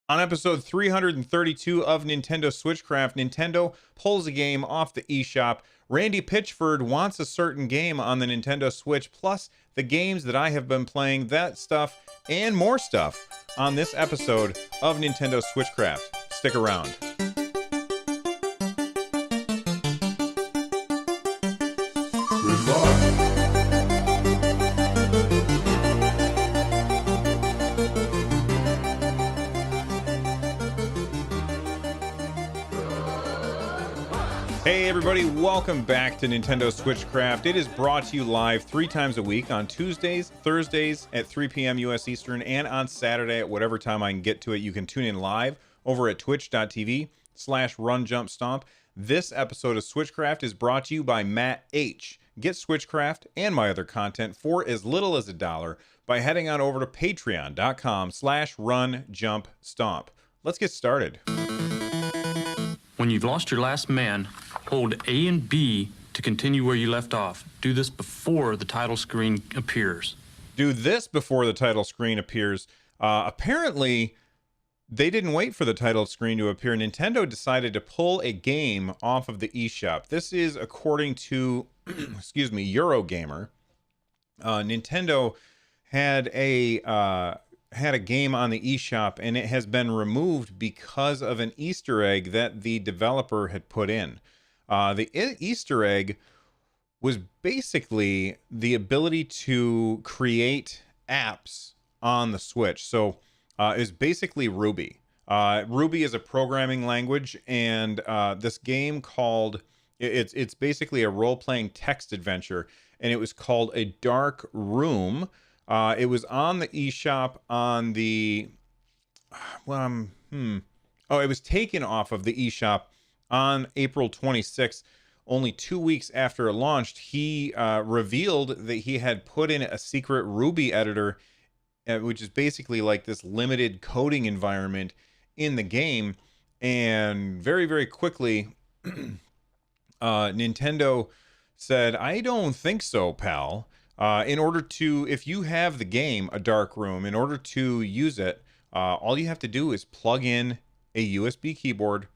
On episode 332 of Nintendo Switchcraft, Nintendo pulls a game off the eShop. Randy Pitchford wants a certain game on the Nintendo Switch, plus the games that I have been playing, that stuff, and more stuff on this episode of Nintendo Switchcraft. Stick around. Goodbye. Hey everybody, welcome back to Nintendo Switchcraft. It is brought to you live 3 times a week on Tuesdays, Thursdays at 3 p.m. US Eastern, and on Saturday at whatever time I can get to it. You can tune in live over at twitch.tv/runjumpstomp. This episode of Switchcraft is brought to you by Matt H. Get Switchcraft and my other content for as little as $1 by heading on over to patreon.com/runjumpstomp. Let's get started. When you've lost your last man, hold A and B to continue where you left off. Do this before the title screen appears. Do this before the title screen appears. Apparently, they didn't wait for the title screen to appear. Nintendo decided to pull a game off of the eShop. This is according to, excuse me, Eurogamer. Nintendo had a game on the eShop, and it has been removed because of an Easter egg that the developer had put in. The Easter egg was basically the ability to create apps on the Switch. So it's basically Ruby. Ruby is a programming language, and this game called it's basically a role-playing text adventure, and it was called A Dark Room. It was on the eShop on the it was taken off of the eShop on April 26th. Only 2 weeks after it launched, he revealed that he had put in a secret Ruby editor, which is basically like this limited coding environment in the game. And very, very quickly, Nintendo said, "I don't think so, pal. If you have the game, A Dark Room, in order to use it, all you have to do is plug in a USB keyboard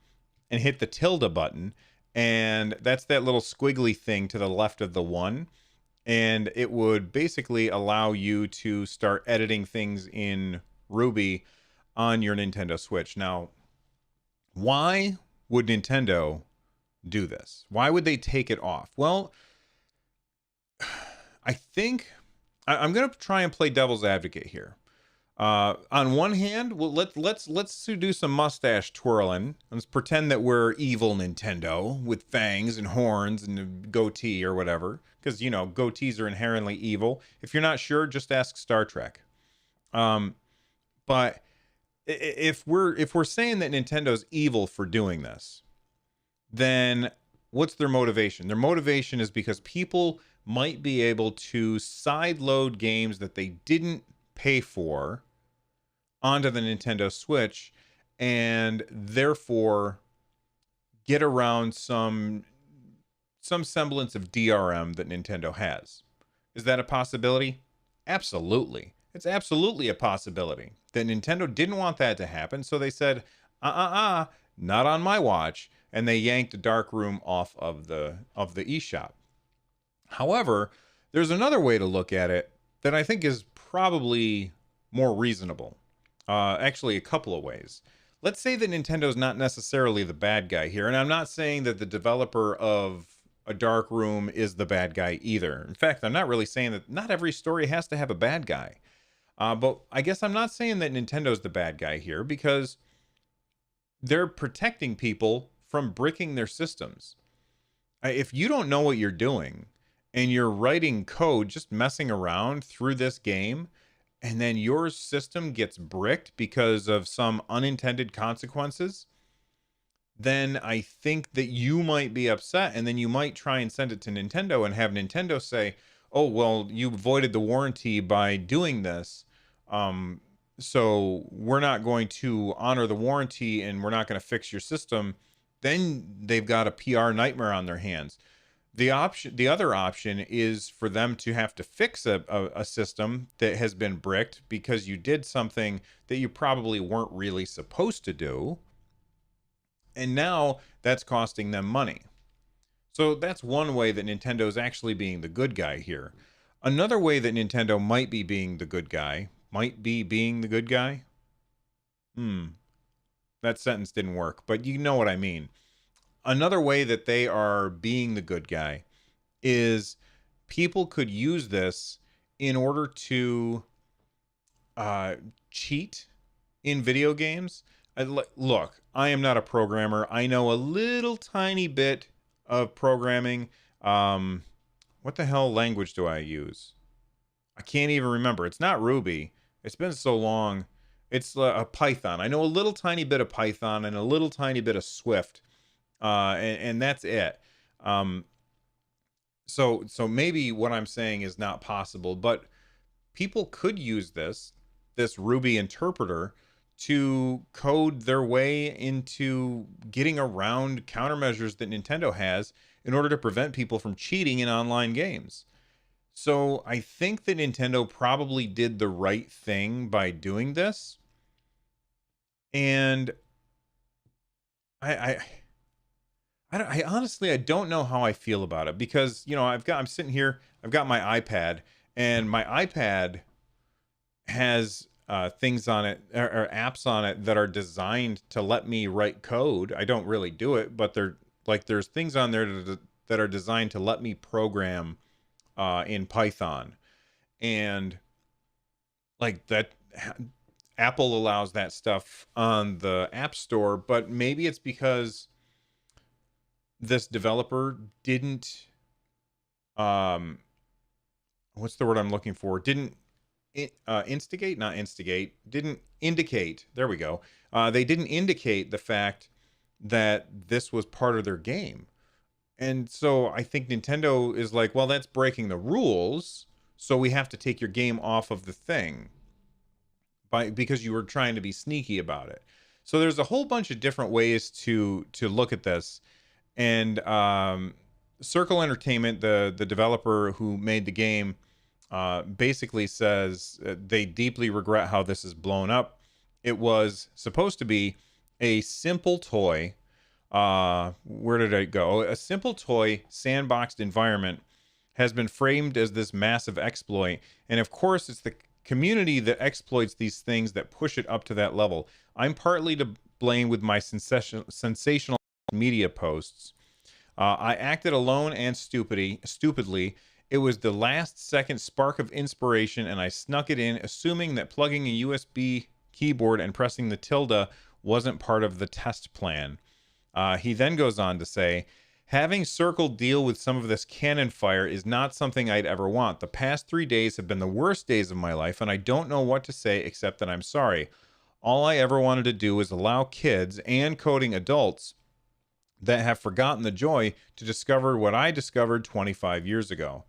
and hit the tilde button. And that's that little squiggly thing to the left of the one. And it would basically allow you to start editing things in Ruby on your Nintendo Switch." Now, why would Nintendo do this? Why would they take it off? Well, I think I'm going to try and play devil's advocate here. On one hand, well, let's do some mustache twirling. Let's pretend that we're evil Nintendo with fangs and horns and a goatee or whatever, because goatees are inherently evil. If you're not sure, just ask Star Trek. But if we're saying that Nintendo's evil for doing this, then what's their motivation? Their motivation is because people might be able to sideload games that they didn't pay for onto the Nintendo Switch, and therefore get around some semblance of DRM that Nintendo has. Is that a possibility? Absolutely. It's absolutely a possibility that Nintendo didn't want that to happen, so they said, not on my watch, and they yanked A Dark Room off of the eShop. However, there's another way to look at it that I think is probably more reasonable. Actually, a couple of ways. Let's say that Nintendo's not necessarily the bad guy here, and I'm not saying that the developer of A Dark Room is the bad guy either. In fact, I'm not really saying that not every story has to have a bad guy. But I guess I'm not saying that Nintendo's the bad guy here, because they're protecting people from bricking their systems. If you don't know what you're doing, and you're writing code just messing around through this game, and then your system gets bricked because of some unintended consequences, then I think that you might be upset, and then you might try and send it to Nintendo and have Nintendo say, "Oh, well, you voided the warranty by doing this, so we're not going to honor the warranty, and we're not going to fix your system." Then they've got a PR nightmare on their hands. The other option is for them to have to fix a system that has been bricked because you did something that you probably weren't really supposed to do, and now that's costing them money. So that's one way that Nintendo is actually being the good guy here. Another way that Nintendo might be being the good guy, Hmm, that sentence didn't work, but you know what I mean. Another way that they are being the good guy is people could use this in order to uh, cheat in video games. Look, I am not a programmer. I know a little tiny bit of programming. Um, what the hell language do I use? I can't even remember. It's not Ruby. It's been so long. It's a Python. I know a little tiny bit of Python and a little tiny bit of Swift, and that's it. Um, so maybe what I'm saying is not possible, but people could use this Ruby interpreter to code their way into getting around countermeasures that Nintendo has in order to prevent people from cheating in online games. So I think that Nintendo probably did the right thing by doing this. And I I I honestly I don't know how I feel about it because, I'm sitting here, I've got my iPad, and my iPad has things on it, or apps on it that are designed to let me write code. I don't really do it, but there's things on there that are designed to let me program in Python, and like that. Apple allows that stuff on the App Store, but maybe it's because this developer didn't um what's the word I'm looking for? Didn't instigate, not instigate, didn't indicate. There we go. They didn't indicate the fact that this was part of their game. And so I think Nintendo is like, well, that's breaking the rules, so we have to take your game off of the thing because you were trying to be sneaky about it. So there's a whole bunch of different ways to look at this. And Circle Entertainment, the developer who made the game, basically says they deeply regret how this is blown up. It was supposed to be a simple toy. Where did it go? A simple toy, sandboxed environment has been framed as this massive exploit. And of course, it's the community that exploits these things that push it up to that level. I'm partly to blame with my sensational media posts. I acted alone and stupidly. It was the last second spark of inspiration, and I snuck it in, assuming that plugging a USB keyboard and pressing the tilde wasn't part of the test plan. He then goes on to say, having Circle deal with some of this cannon fire is not something I'd ever want. The past 3 days have been the worst days of my life, and I don't know what to say except that I'm sorry. All I ever wanted to do is allow kids and coding adults that have forgotten the joy to discover what I discovered 25 years ago.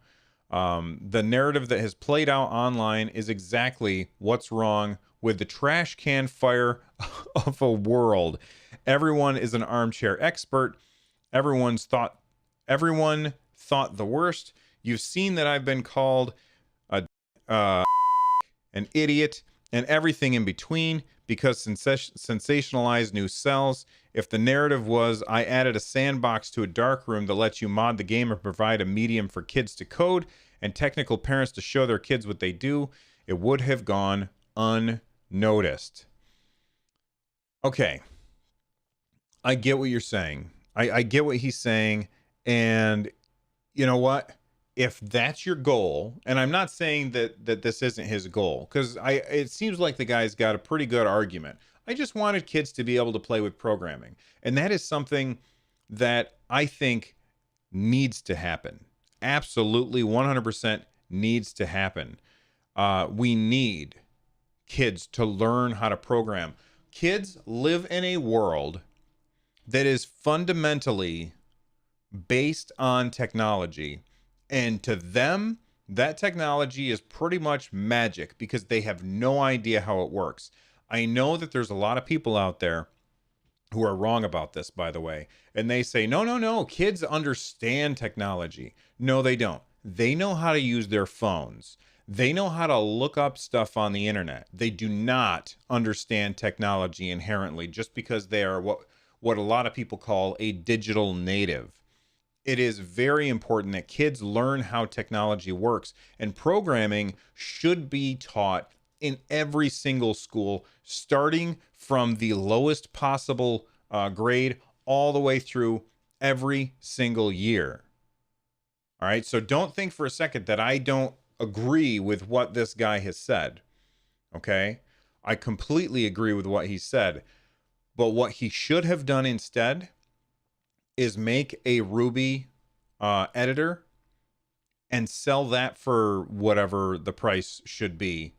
The narrative that has played out online is exactly what's wrong with the trash can fire of a world. Everyone is an armchair expert. Everyone thought the worst. You've seen that I've been called a an idiot and everything in between because sensationalized news sells. If the narrative was I added a sandbox to a dark room that lets you mod the game and provide a medium for kids to code and technical parents to show their kids what they do, it would have gone unnoticed. Okay. I get what you're saying. I get what he's saying. And you know what? If that's your goal, and I'm not saying that this isn't his goal, because it seems like the guy's got a pretty good argument. I just wanted kids to be able to play with programming. And that is something that I think needs to happen. Absolutely 100% needs to happen. We need kids to learn how to program. Kids live in a world that is fundamentally based on technology. And to them, that technology is pretty much magic because they have no idea how it works. I know that there's a lot of people out there who are wrong about this, by the way. And they say, no, no, no, kids understand technology. No, they don't. They know how to use their phones. They know how to look up stuff on the internet. They do not understand technology inherently just because they are what a lot of people call a digital native. It is very important that kids learn how technology works, and programming should be taught in every single school, starting from the lowest possible grade all the way through every single year. All right. So don't think for a second that I don't agree with what this guy has said. Okay. I completely agree with what he said. But what he should have done instead is make a Ruby editor and sell that for whatever the price should be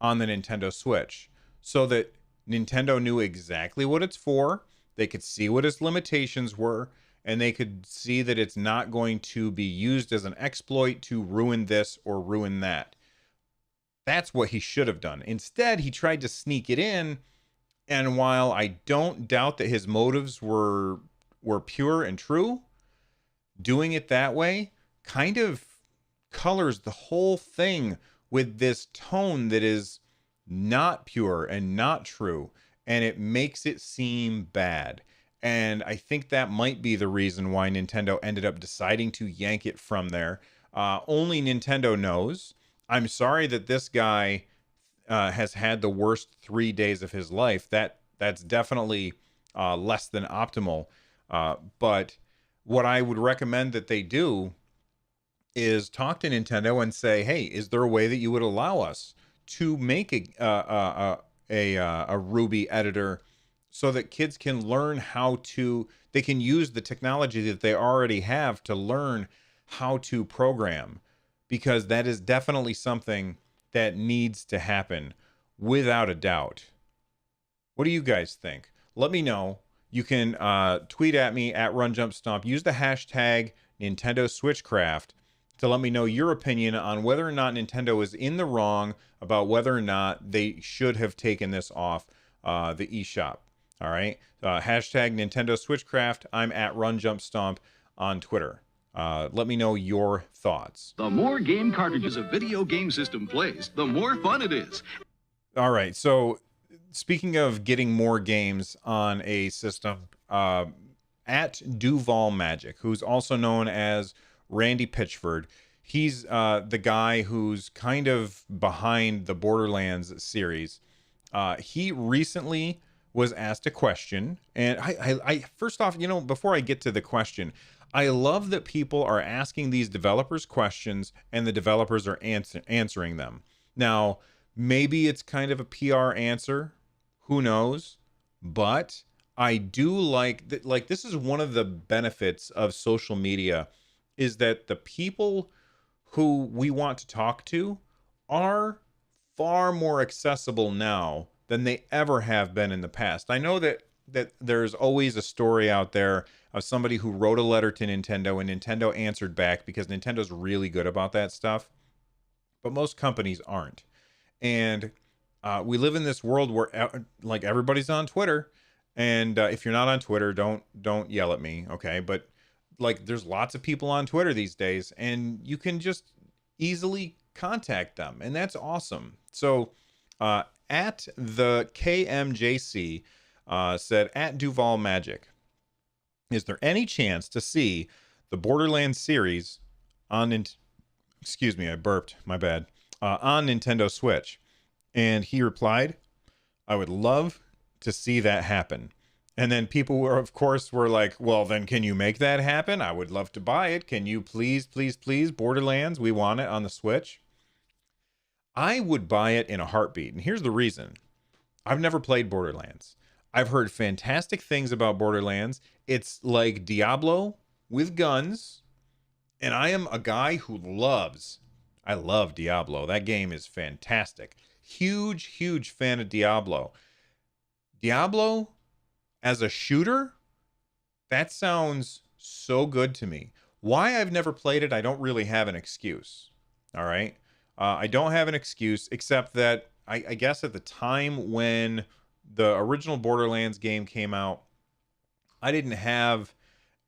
on the Nintendo Switch, so that Nintendo knew exactly what it's for. They could see what its limitations were, and they could see that it's not going to be used as an exploit to ruin this or ruin that. That's what he should have done. Instead, he tried to sneak it in, and while I don't doubt that his motives were pure and true, doing it that way kind of colors the whole thing with this tone that is not pure and not true, and it makes it seem bad. And I think that might be the reason why Nintendo ended up deciding to yank it from there. Only Nintendo knows. I'm sorry that this guy has had the worst 3 days of his life. That's definitely less than optimal. But what I would recommend that they do is talk to Nintendo and say, "Hey, is there a way that you would allow us to make a Ruby editor so that kids can learn how to? They can use the technology that they already have to learn how to program, because that is definitely something that needs to happen without a doubt." What do you guys think? Let me know. You can tweet at me at RunJumpStomp. Use the hashtag Nintendo Switchcraft to let me know your opinion on whether or not Nintendo is in the wrong about whether or not they should have taken this off the eShop. All right. Hashtag Nintendo Switchcraft. I'm at RunJumpStomp on Twitter. Let me know your thoughts. The more game cartridges a video game system plays, the more fun it is. All right. So, speaking of getting more games on a system, at Duval Magic, who's also known as Randy Pitchford, he's the guy who's kind of behind the Borderlands series. He recently was asked a question, and I first off, before I get to the question, I love that people are asking these developers questions and the developers are answering them. Now, maybe it's kind of a PR answer. Who knows? But I do like that. Like, this is one of the benefits of social media, is that the people who we want to talk to are far more accessible now than they ever have been in the past. I know that there's always a story out there of somebody who wrote a letter to Nintendo and Nintendo answered back, because Nintendo's really good about that stuff. But most companies aren't. And we live in this world where like everybody's on Twitter, and if you're not on Twitter, don't yell at me, okay? But like, there's lots of people on Twitter these days, and you can just easily contact them, and that's awesome. So at the KMJC said, at Duval Magic, is there any chance to see the Borderlands series on excuse me, I burped, my bad, on Nintendo Switch? And he replied, I would love to see that happen. And then people were, of course, were like, well, then can you make that happen? I would love to buy it. Can you please, please, please, Borderlands, we want it on the Switch? I would buy it in a heartbeat. And here's the reason. I've never played Borderlands. I've heard fantastic things about Borderlands. It's like Diablo with guns. And I am a guy who I love Diablo. That game is fantastic. Huge, huge fan of Diablo. Diablo as a shooter, that sounds so good to me. Why I've never played it, I don't really have an excuse. All right. I don't have an excuse, except that I guess at the time when the original Borderlands game came out, I didn't have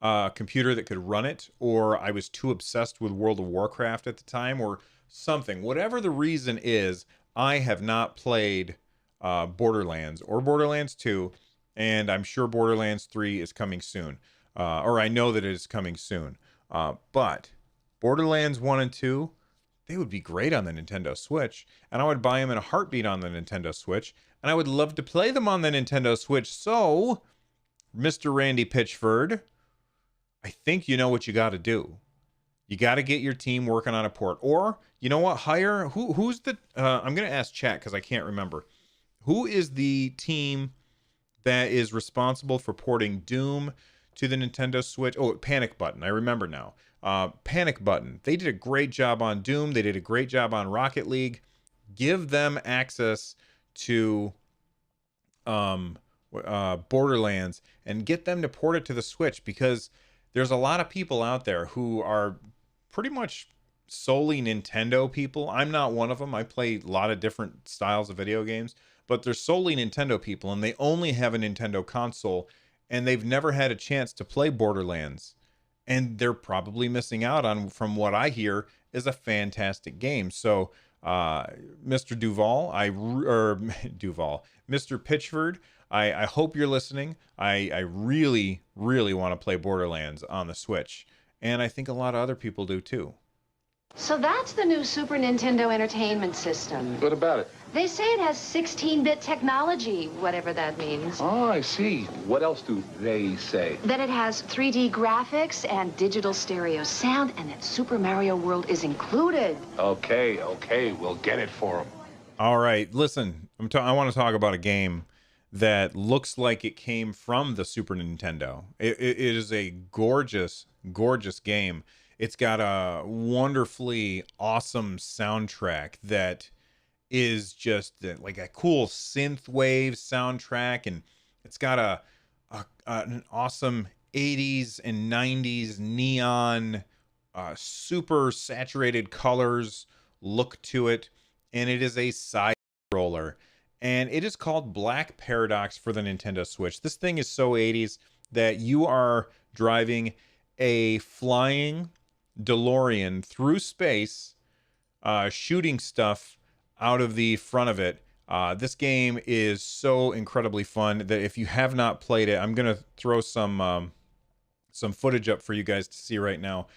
a computer that could run it, or I was too obsessed with World of Warcraft at the time, or something. Whatever the reason is, I have not played Borderlands or Borderlands 2, and I'm sure Borderlands 3 is coming soon. Or I know that it is coming soon. But Borderlands 1 and 2, they would be great on the Nintendo Switch, and I would buy them in a heartbeat on the Nintendo Switch, and I would love to play them on the Nintendo Switch. So, Mr. Randy Pitchford, I think you know what you got to do. You got to get your team working on a port, or you know what? Hire who's the? I'm gonna ask chat because I can't remember. Who is the team that is responsible for porting Doom to the Nintendo Switch? Oh, Panic Button. I remember now. Panic Button. They did a great job on Doom. They did a great job on Rocket League. Give them access to Borderlands and get them to port it to the Switch, because there's a lot of people out there who are pretty much solely Nintendo people. I'm not one of them. I play a lot of different styles of video games, but they're solely Nintendo people, and they only have a Nintendo console, and they've never had a chance to play Borderlands. And they're probably missing out on, from what I hear, is a fantastic game. So, Mr. Duval, Mr. Pitchford, I hope you're listening. I really, really want to play Borderlands on the Switch. And I think a lot of other people do too. So that's the new Super Nintendo Entertainment System. What about it? They say it has 16-bit technology, whatever that means. Oh, I see. What else do they say? That it has 3D graphics and digital stereo sound, and that Super Mario World is included. Okay, we'll get it for them. All right, listen, I want to talk about a game that looks like it came from the Super Nintendo. It is a gorgeous, gorgeous game. It's got a wonderfully awesome soundtrack that is just like a cool synth wave soundtrack, and it's got an awesome 80s and 90s neon, super saturated colors look to it, and it is a side roller, and it is called Black Paradox for the Nintendo Switch. This thing is so 80s that you are driving a flying DeLorean through space, shooting stuff out of the front of it. This game is so incredibly fun that if you have not played it, I'm gonna throw some footage up for you guys to see right now.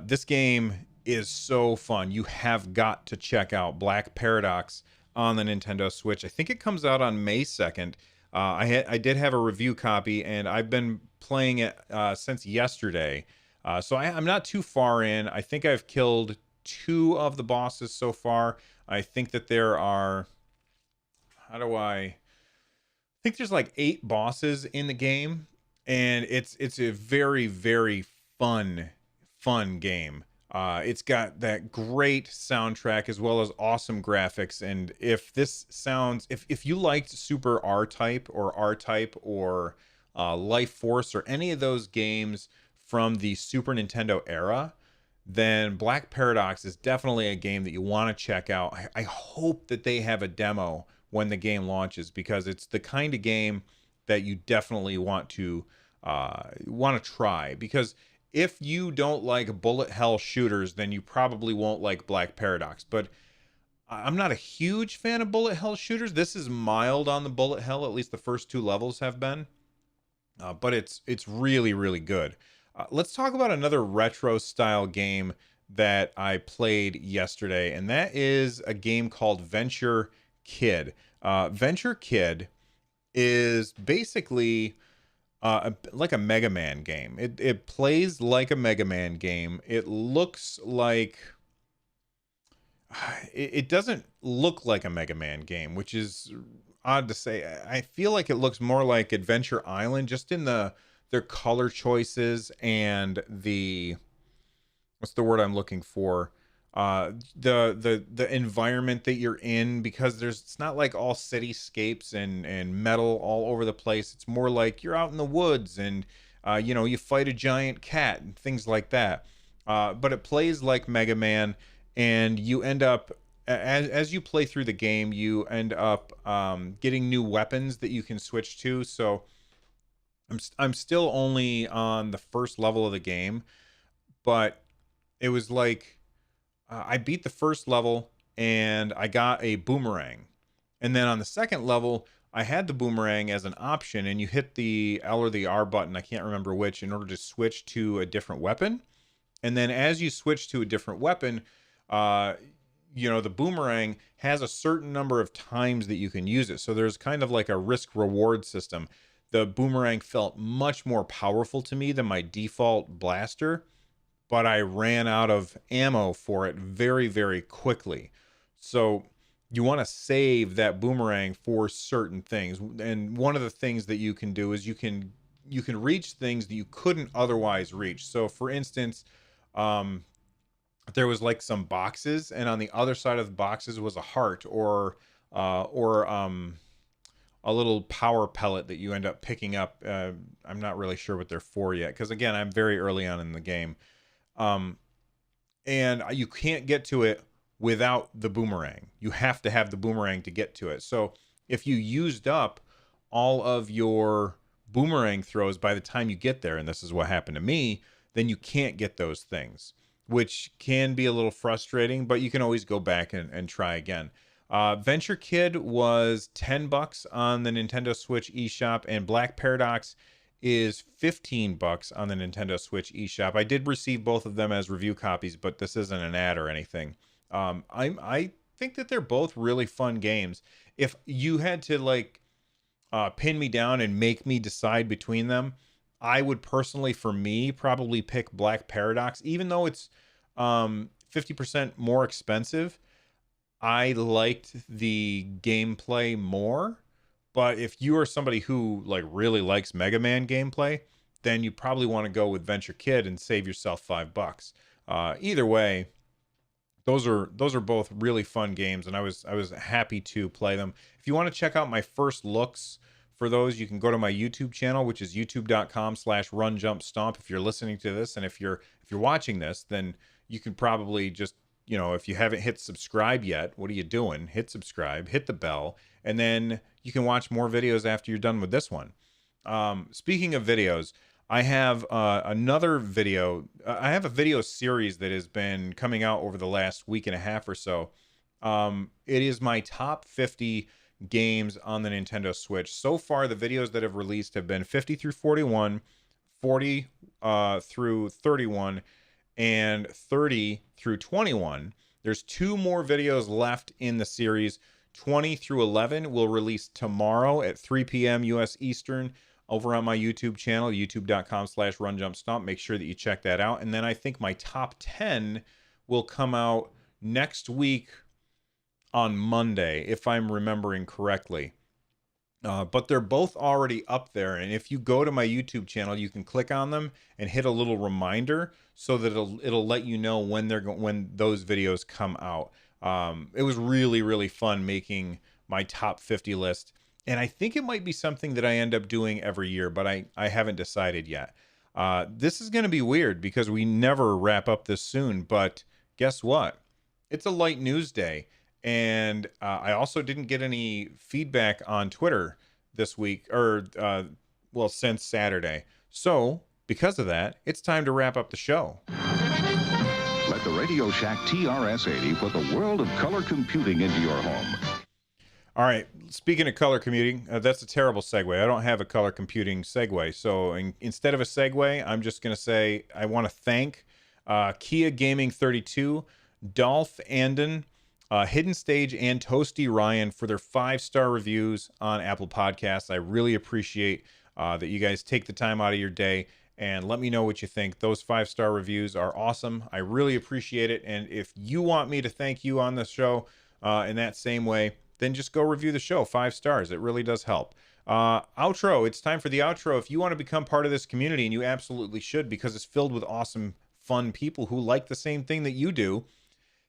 This game is so fun. You have got to check out Black Paradox on the Nintendo Switch. I think it comes out on May 2nd. I did have a review copy, and I've been playing it since yesterday. So I'm not too far in. I think I've killed 2 of the bosses so far. I think that there are, I think there's like 8 bosses in the game, and it's a very, very fun game. It's got that great soundtrack as well as awesome graphics. And if you liked Super R-Type or Life Force or any of those games from the Super Nintendo era, then Black Paradox is definitely a game that you want to check out. I hope that they have a demo when the game launches, because it's the kind of game that you definitely want to try. Because if you don't like bullet hell shooters, then you probably won't like Black Paradox. But I'm not a huge fan of bullet hell shooters. This is mild on the bullet hell, at least the first 2 levels have been. But it's really, really good. Let's talk about another retro style game that I played yesterday, and that is a game called Venture Kid. Venture Kid is basically like a Mega Man game. It plays like a Mega Man game. It looks like it doesn't look like a Mega Man game, which is odd to say. I feel like it looks more like Adventure Island, just in their color choices and what's the word I'm looking for? The environment that you're in, because it's not like all cityscapes and metal all over the place. It's more like you're out in the woods and you fight a giant cat and things like that. But it plays like Mega Man, and you end up, as you play through the game, you end up getting new weapons that you can switch to. So I'm still only on the first level of the game, but it was like I beat the first level and I got a boomerang. And then on the second level, I had the boomerang as an option, and you hit the L or the R button, I can't remember which, in order to switch to a different weapon. And then as you switch to a different weapon, uh, the boomerang has a certain number of times that you can use it. So there's kind of like a risk reward system. The boomerang felt much more powerful to me than my default blaster, but I ran out of ammo for it very, very quickly. So you want to save that boomerang for certain things. And one of the things that you can do is you can reach things that you couldn't otherwise reach. So for instance, um, there was like some boxes, and on the other side of the boxes was a heart or a little power pellet that you end up picking up. I'm not really sure what they're for yet, because again, I'm very early on in the game. Um, and you can't get to it without the boomerang. You have to have the boomerang to get to it. So if you used up all of your boomerang throws by the time you get there, and this is what happened to me, then you can't get those things, which can be a little frustrating, but you can always go back and try again. Venture Kid was $10 on the Nintendo Switch eShop, and Black Paradox is $15 on the Nintendo Switch eShop. I did receive both of them as review copies, but this isn't an ad or anything. I think that they're both really fun games. If you had to pin me down and make me decide between them, I would personally, for me, probably pick Black Paradox, even though it's 50% more expensive. I liked the gameplay more. But if you are somebody who really likes Mega Man gameplay, then you probably want to go with Venture Kid and save yourself $5. Either way, those are both really fun games, and I was happy to play them. If you want to check out my first looks for those, you can go to my YouTube channel, which is youtube.com/runjumpstomp. If you're listening to this, and if you're watching this, then you can probably just, if you haven't hit subscribe yet, what are you doing? Hit subscribe, hit the bell, and then you can watch more videos after you're done with this one. Speaking of videos, I have another video. I have a video series that has been coming out over the last week and a half or so. It is my top 50 games on the Nintendo Switch. So far, the videos that have released have been 50 through 41, 40 through 31, and 30 through 21. There's 2 more videos left in the series. 20 through 11 will release tomorrow at 3 p.m. U.S. Eastern over on my YouTube channel, youtube.com/runjumpstomp. Make sure that you check that out. And then I think my top 10 will come out next week on Monday, if I'm remembering correctly. But they're both already up there, and if you go to my YouTube channel, you can click on them and hit a little reminder so that it'll let you know when when those videos come out. It was really, really fun making my top 50 list, and I think it might be something that I end up doing every year, but I haven't decided yet. This is going to be weird because we never wrap up this soon, but guess what? It's a light news day. And I also didn't get any feedback on Twitter this week, or since Saturday. So because of that, it's time to wrap up the show. Let the Radio Shack TRS-80 put the world of color computing into your home. All right. Speaking of color computing, that's a terrible segue. I don't have a color computing segue. So instead of a segue, I'm just going to say I want to thank Kia Gaming 32, Dolph Anden, Hidden Stage, and Toasty Ryan for their 5-star reviews on Apple Podcasts. I really appreciate that you guys take the time out of your day and let me know what you think. Those 5-star reviews are awesome. I really appreciate it. And if you want me to thank you on the show in that same way, then just go review the show. 5 stars. It really does help. Outro. It's time for the outro. If you want to become part of this community, and you absolutely should, because it's filled with awesome, fun people who like the same thing that you do,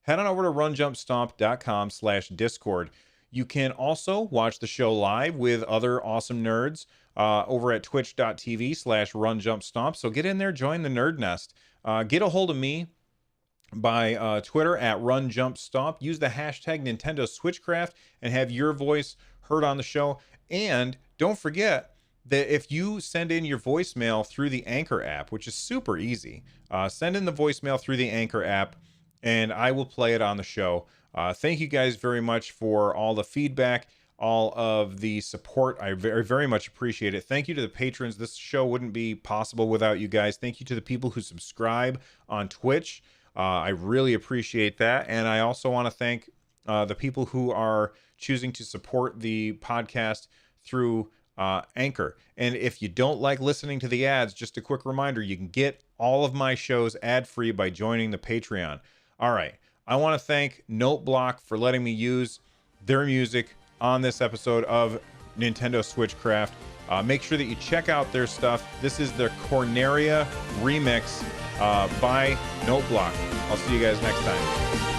head on over to runjumpstomp.com/Discord. You can also watch the show live with other awesome nerds over at twitch.tv/runjumpstomp. So get in there, join the nerd nest. Get a hold of me by Twitter at runjumpstomp. Use the hashtag Nintendo Switchcraft and have your voice heard on the show. And don't forget that if you send in your voicemail through the Anchor app, which is super easy, send in the voicemail through the Anchor app and I will play it on the show. Thank you guys very much for all the feedback, all of the support. I very, very much appreciate it. Thank you to the patrons. This show wouldn't be possible without you guys. Thank you to the people who subscribe on Twitch. I really appreciate that. And I also want to thank the people who are choosing to support the podcast through Anchor. And if you don't like listening to the ads, just a quick reminder, you can get all of my shows ad-free by joining the Patreon. All right. I want to thank Noteblock for letting me use their music on this episode of Nintendo Switchcraft. Make sure that you check out their stuff. This is their Corneria remix by Noteblock. I'll see you guys next time.